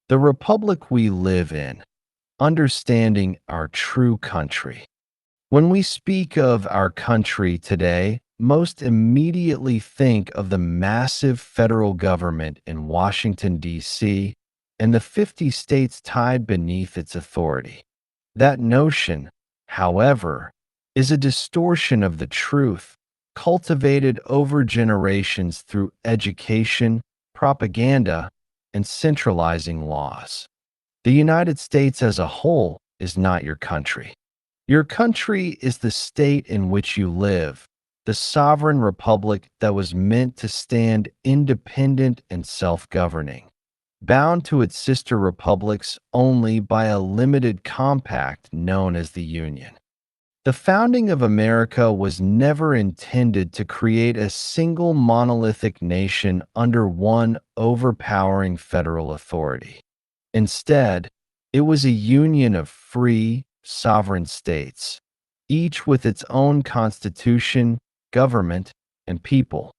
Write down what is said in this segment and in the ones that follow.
The republic we live in, understanding our true country. When we speak of our country today, most immediately think of the massive federal government in Washington, D.C., and the 50 states tied beneath its authority. That notion, however, is a distortion of the truth, cultivated over generations through education, propaganda, and centralizing laws. The United States as a whole is not your country. Your country is the state in which you live, the sovereign republic that was meant to stand independent and self governing, bound to its sister republics only by a limited compact known as the Union. The founding of America was never intended to create a single monolithic nation under one overpowering federal authority. Instead, it was a union of free, sovereign states, each with its own constitution, government, and people.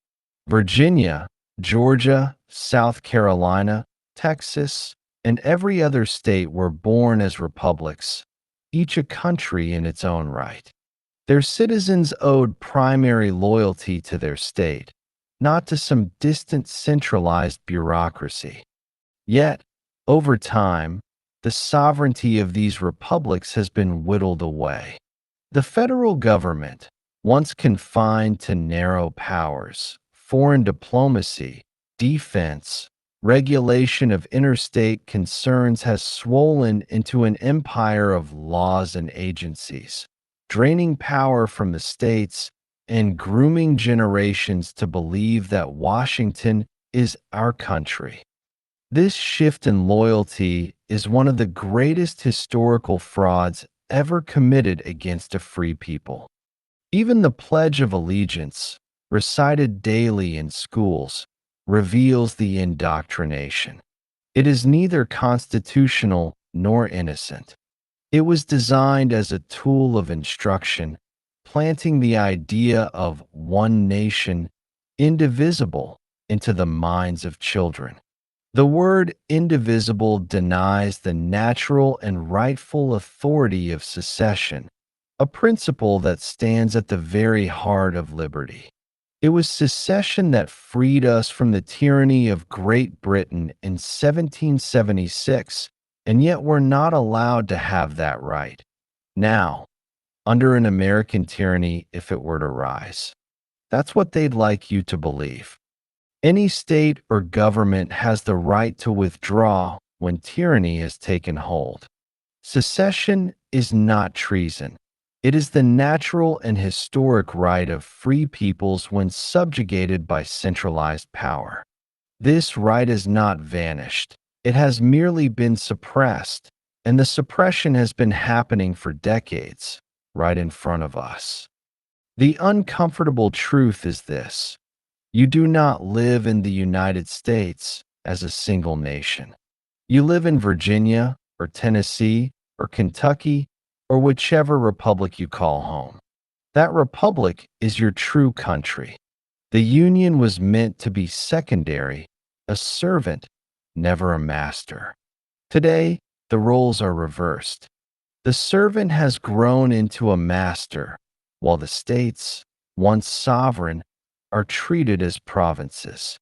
Virginia, Georgia, South Carolina, Texas, and every other state were born as republics, each a country in its own right. Their citizens owed primary loyalty to their state, not to some distant centralized bureaucracy. Yet, over time, the sovereignty of these republics has been whittled away. The federal government, once confined to narrow powers, foreign diplomacy, defense, regulation of interstate concerns, has swollen into an empire of laws and agencies, draining power from the states and grooming generations to believe that Washington is our country. This shift in loyalty is one of the greatest historical frauds ever committed against a free people. Even the Pledge of Allegiance, recited daily in schools, reveals the indoctrination. It is neither constitutional nor innocent. It was designed as a tool of instruction, planting the idea of one nation, indivisible, into the minds of children. The word indivisible denies the natural and rightful authority of secession, a principle that stands at the very heart of liberty. It was secession that freed us from the tyranny of Great Britain in 1776, and yet we're not allowed to have that right now, under an American tyranny if it were to rise. That's what they'd like you to believe. Any state or government has the right to withdraw when tyranny has taken hold. Secession is not treason. It is the natural and historic right of free peoples when subjugated by centralized power. This right has not vanished. It has merely been suppressed, and the suppression has been happening for decades, right in front of us. The uncomfortable truth is this: you do not live in the United States as a single nation. You live in Virginia or Tennessee or Kentucky or whichever republic you call home. That republic is your true country. The Union was meant to be secondary, a servant, never a master. Today, the roles are reversed. The servant has grown into a master, while the states, once sovereign, are treated as provinces.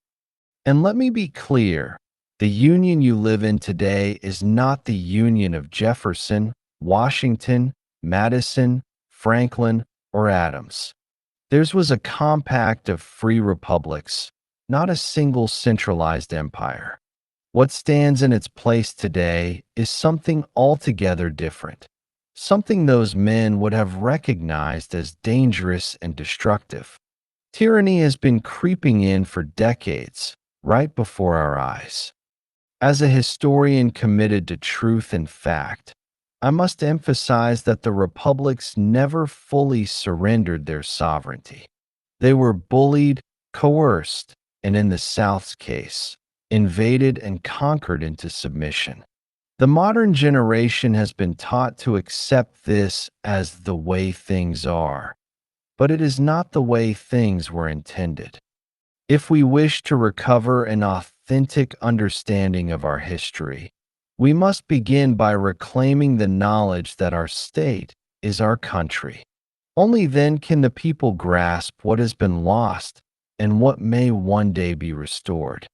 And let me be clear, the Union you live in today is not the Union of Jefferson, Washington, Madison, Franklin, or Adams. Theirs was a compact of free republics, not a single centralized empire. What stands in its place today is something altogether different, something those men would have recognized as dangerous and destructive. Tyranny has been creeping in for decades, right before our eyes. As a historian committed to truth and fact, I must emphasize that the republics never fully surrendered their sovereignty. They were bullied, coerced, and in the South's case, invaded and conquered into submission. The modern generation has been taught to accept this as the way things are, but it is not the way things were intended. If we wish to recover an authentic understanding of our history, We must begin by reclaiming the knowledge that our state is our country. Only then can the people grasp what has been lost and what may one day be restored.